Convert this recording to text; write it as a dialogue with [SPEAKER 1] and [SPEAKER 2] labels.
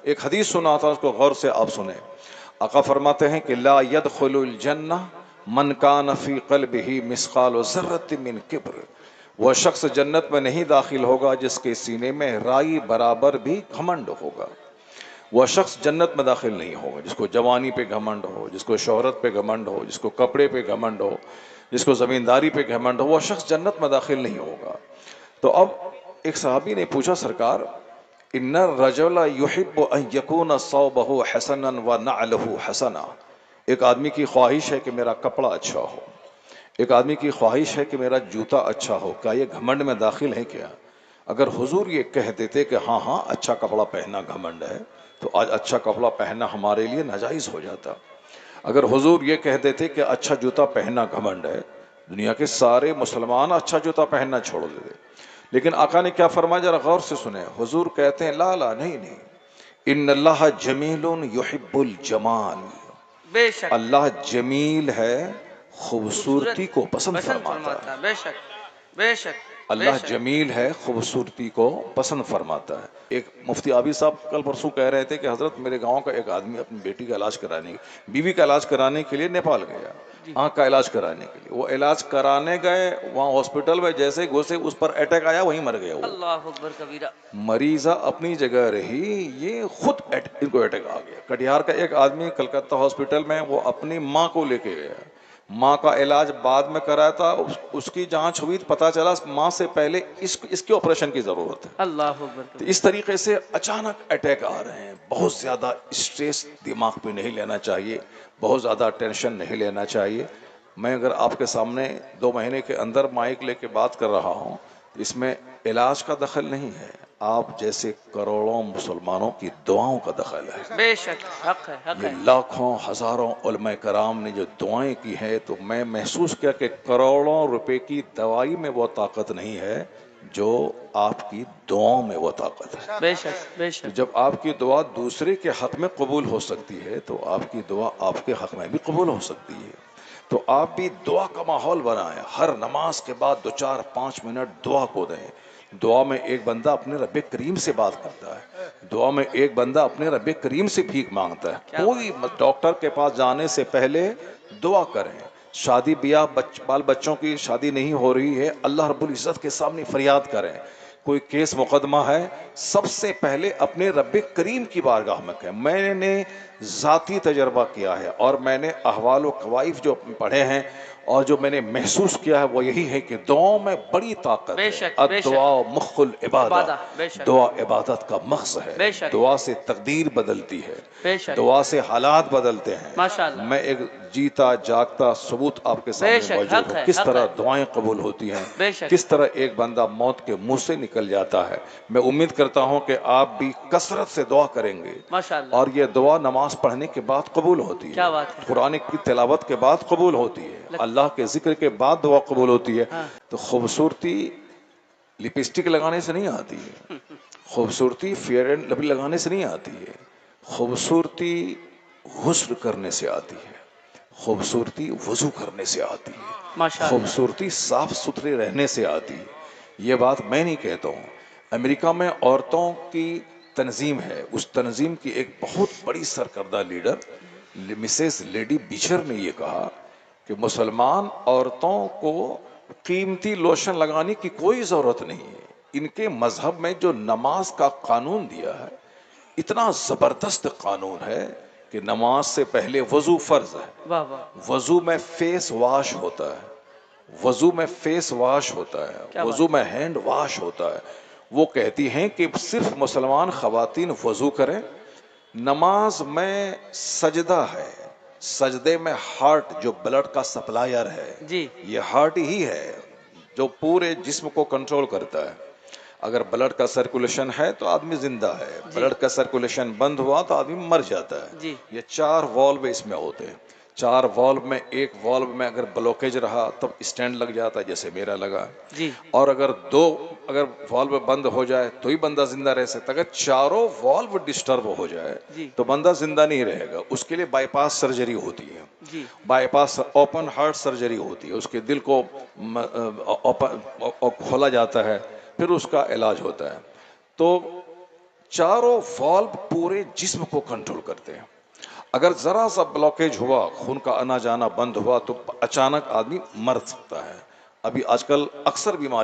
[SPEAKER 1] ایک حدیث سنا تھا، اس کو غور سے آپ سنیں۔ آقا فرماتے ہیں کہ لا يدخل الجنہ من کان فی قلبہ مثقال ذرۃ من کبر، وہ شخص جنت میں نہیں داخل ہوگا جس کے سینے میں رائی برابر بھی گھمنڈ ہوگا۔ وہ شخص جنت میں داخل نہیں ہوگا جس کو جوانی پہ گھمنڈ ہو، جس کو شہرت پہ گھمنڈ ہو، جس کو کپڑے پہ گھمنڈ ہو، جس کو زمینداری پہ گھمنڈ ہو، وہ شخص جنت میں داخل نہیں ہوگا۔ تو اب ایک صحابی نے پوچھا، سرکار ان الرجل یحب ان یکون ثوبہ حسنا ونعلہ حسنا، ایک آدمی کی خواہش ہے کہ میرا کپڑا اچھا ہو، ایک آدمی کی خواہش ہے کہ میرا جوتا اچھا ہو، کیا یہ گھمنڈ میں داخل ہے کیا؟ اگر حضور یہ کہہ دیتے کہ ہاں ہاں اچھا کپڑا پہننا گھمنڈ ہے، تو آج اچھا کپڑا پہننا ہمارے لیے ناجائز ہو جاتا۔ اگر حضور یہ کہہ دیتے کہ اچھا جوتا پہننا گھمنڈ ہے، دنیا کے سارے مسلمان اچھا جوتا پہننا چھوڑ دیتے۔ لیکن آقا نے کیا فرمایا، ذرا غور سے سنیں۔ حضور کہتے ہیں لا لا، نہیں نہیں، ان اللہ جمیل یحب الجمال،
[SPEAKER 2] بے شک
[SPEAKER 1] اللہ جمیل ہے،
[SPEAKER 2] خوبصورت
[SPEAKER 1] خوبصورتی کو پسند
[SPEAKER 2] پسند
[SPEAKER 1] فرماتا
[SPEAKER 2] فرماتا
[SPEAKER 1] ہے۔
[SPEAKER 2] ہے، بے شک بے شک بے
[SPEAKER 1] اللہ
[SPEAKER 2] شک۔
[SPEAKER 1] جمیل ہے، خوبصورتی کو پسند فرماتا ہے۔ ایک مفتی عابد صاحب کل پرسوں کہہ رہے تھے کہ حضرت میرے گاؤں کا ایک آدمی اپنی بیٹی کا علاج کرانے، بیوی کا علاج کرانے کے لیے نیپال گیا،
[SPEAKER 2] جی
[SPEAKER 1] آنکھ کا علاج کرانے کے لیے۔ وہ علاج کرانے گئے، وہاں ہاسپٹل میں جیسے گھسے اس پر اٹیک آیا، وہیں مر گئے۔ وہ
[SPEAKER 2] اللہ اکبر کبیرہ۔
[SPEAKER 1] مریضہ اپنی جگہ رہی، یہ خود ان کو اٹیک آ گیا۔ کٹیہار کا ایک آدمی کلکتہ ہاسپٹل میں، وہ اپنی ماں کو لے کے گیا، ماں کا علاج بعد میں کرایا تھا، اس کی جانچ ہوئی تو پتا چلا ماں سے پہلے اس کے آپریشن کی ضرورت ہے۔
[SPEAKER 2] اللہ اکبر
[SPEAKER 1] تو
[SPEAKER 2] کبیرہ۔
[SPEAKER 1] اس طریقے سے اچانک اٹیک آ رہے ہیں۔ بہت زیادہ اسٹریس دماغ پہ نہیں لینا چاہیے، بہت زیادہ ٹینشن نہیں لینا چاہیے۔ میں اگر آپ کے سامنے 2 مہینے کے اندر مائک لے کے بات کر رہا ہوں تو اس میں علاج کا دخل نہیں ہے، آپ جیسے کروڑوں مسلمانوں کی دعاؤں کا دخل ہے۔
[SPEAKER 2] بے شک، حق ہے حق
[SPEAKER 1] یہ
[SPEAKER 2] ہے۔
[SPEAKER 1] لاکھوں ہزاروں علماء کرام نے جو دعائیں کی ہیں، تو میں محسوس کیا کہ کروڑوں روپے کی دوائی میں وہ طاقت نہیں ہے جو آپ کی دعاؤں میں وہ طاقت ہے۔
[SPEAKER 2] بے شک بے
[SPEAKER 1] تو
[SPEAKER 2] شک۔
[SPEAKER 1] جب آپ کی دعا دوسرے کے حق میں قبول ہو سکتی ہے تو آپ کی دعا آپ کے حق میں بھی قبول ہو سکتی ہے۔ تو آپ بھی دعا کا ماحول بنائیں، ہر نماز کے بعد 2-4-5 منٹ دعا کو دیں۔ دعا میں ایک بندہ اپنے رب کریم سے بات کرتا ہے، دعا میں ایک بندہ اپنے رب کریم سے بھیک مانگتا ہے۔
[SPEAKER 2] کیا
[SPEAKER 1] کوئی ڈاکٹر کے پاس جانے سے پہلے دعا کریں۔ شادی بیاہ بال بچوں کی شادی نہیں ہو رہی ہے، اللہ رب العزت کے سامنے فریاد کریں۔ کوئی کیس مقدمہ ہے، سب سے پہلے اپنے رب کریم کی بارگاہ میں کہیں۔ میں نے ذاتی تجربہ کیا ہے اور میں نے احوال و قوائف جو پڑھے ہیں اور جو میں نے محسوس کیا ہے، وہ یہی ہے کہ دعاؤں میں بڑی طاقت
[SPEAKER 2] بے
[SPEAKER 1] ہے۔
[SPEAKER 2] شک بے شک۔
[SPEAKER 1] الدعاء مخ العبادہ،
[SPEAKER 2] عبادہ، بے شک
[SPEAKER 1] دعا عبادت کا مغز ہے۔
[SPEAKER 2] بے شک
[SPEAKER 1] دعا سے تقدیر بدلتی ہے،
[SPEAKER 2] بے شک۔
[SPEAKER 1] دعا سے حالات بدلتے ہیں۔
[SPEAKER 2] ماشاء اللہ۔
[SPEAKER 1] میں ایک جیتا جاگتا ثبوت آپ کے
[SPEAKER 2] بے
[SPEAKER 1] سامنے
[SPEAKER 2] شک،
[SPEAKER 1] موجود
[SPEAKER 2] حق
[SPEAKER 1] ہوں،
[SPEAKER 2] ہے
[SPEAKER 1] کس
[SPEAKER 2] حق
[SPEAKER 1] طرح
[SPEAKER 2] ہے۔
[SPEAKER 1] دعائیں قبول ہوتی ہیں،
[SPEAKER 2] بے شک۔
[SPEAKER 1] کس طرح ایک بندہ موت کے منہ سے نکل جاتا ہے۔ میں امید کرتا ہوں کہ آپ بھی کثرت سے دعا کریں گے،
[SPEAKER 2] ماشاء اللہ۔
[SPEAKER 1] اور یہ دعا نماز پڑھنے کے بعد قبول ہوتی ہے،
[SPEAKER 2] کیا بات ہے۔
[SPEAKER 1] قرآن کی تلاوت کے بعد قبول ہوتی ہے، اللہ کے ذکر کے بعد دعا قبول ہوتی ہے۔
[SPEAKER 2] ہاں۔
[SPEAKER 1] تو خوبصورتی لپسٹک لگانے سے نہیں آتی ہے، خوبصورتی فیئر اینڈ لولی لگانے سے نہیں آتی ہے، خوبصورتی غسل کرنے سے آتی ہے، خوبصورتی وضو کرنے سے آتی ہے،
[SPEAKER 2] ماشاء اللہ۔
[SPEAKER 1] خوبصورتی صاف ستھرے رہنے سے آتی ہے۔ یہ بات میں نہیں کہتا ہوں، امریکہ میں عورتوں کی تنظیم ہے، اس تنظیم کی ایک بہت بڑی سرکردہ لیڈر مسز لیڈی بیچر نے یہ کہا کہ مسلمان عورتوں کو قیمتی لوشن لگانے کی کوئی ضرورت نہیں ہے۔ ان کے مذہب میں جو نماز کا قانون دیا ہے، اتنا زبردست قانون ہے کہ نماز سے پہلے وضو فرض ہے،
[SPEAKER 2] واہ واہ۔
[SPEAKER 1] وضو میں فیس واش ہوتا ہے، وضو میں فیس واش ہوتا ہے،
[SPEAKER 2] کیا
[SPEAKER 1] وضو
[SPEAKER 2] بات
[SPEAKER 1] میں ہینڈ واش ہوتا ہے۔ وہ کہتی ہیں کہ صرف مسلمان خواتین وضو کریں، نماز میں سجدہ ہے، سجدے میں ہارٹ جو بلڈ کا سپلائر ہے،
[SPEAKER 2] جی۔
[SPEAKER 1] یہ ہارٹ ہی ہے جو پورے جسم کو کنٹرول کرتا ہے۔ اگر بلڈ کا سرکولیشن ہے تو آدمی زندہ ہے،
[SPEAKER 2] جی
[SPEAKER 1] بلڈ کا سرکولیشن بند ہوا تو آدمی مر جاتا ہے۔
[SPEAKER 2] جی۔
[SPEAKER 1] یہ 4 والو اس میں ہوتے ہیں، 4 والو میں ایک والو میں اگر بلوکیج رہا تب اسٹینڈ لگ جاتا ہے، جیسے میرا لگا،
[SPEAKER 2] جی۔
[SPEAKER 1] اور اگر والو بند ہو جائے تو ہی بندہ زندہ رہ سکتا۔ اگر چاروں والو ڈسٹرب ہو جائے
[SPEAKER 2] جی۔
[SPEAKER 1] تو بندہ زندہ نہیں رہے گا۔ اس کے لیے بائی پاس سرجری ہوتی ہے،
[SPEAKER 2] جی۔
[SPEAKER 1] Bypass open heart surgery ہوتی ہے، اس کے دل کو کھولا جاتا ہے، پھر اس کا علاج ہوتا ہے۔ تو چاروں والو پورے جسم کو کنٹرول کرتے ہیں. اگر ذرا سا بلاکیج ہوا، خون کا آنا جانا بند ہوا تو اچانک آدمی مر سکتا ہے. ابھی آج کل اکثر بیماری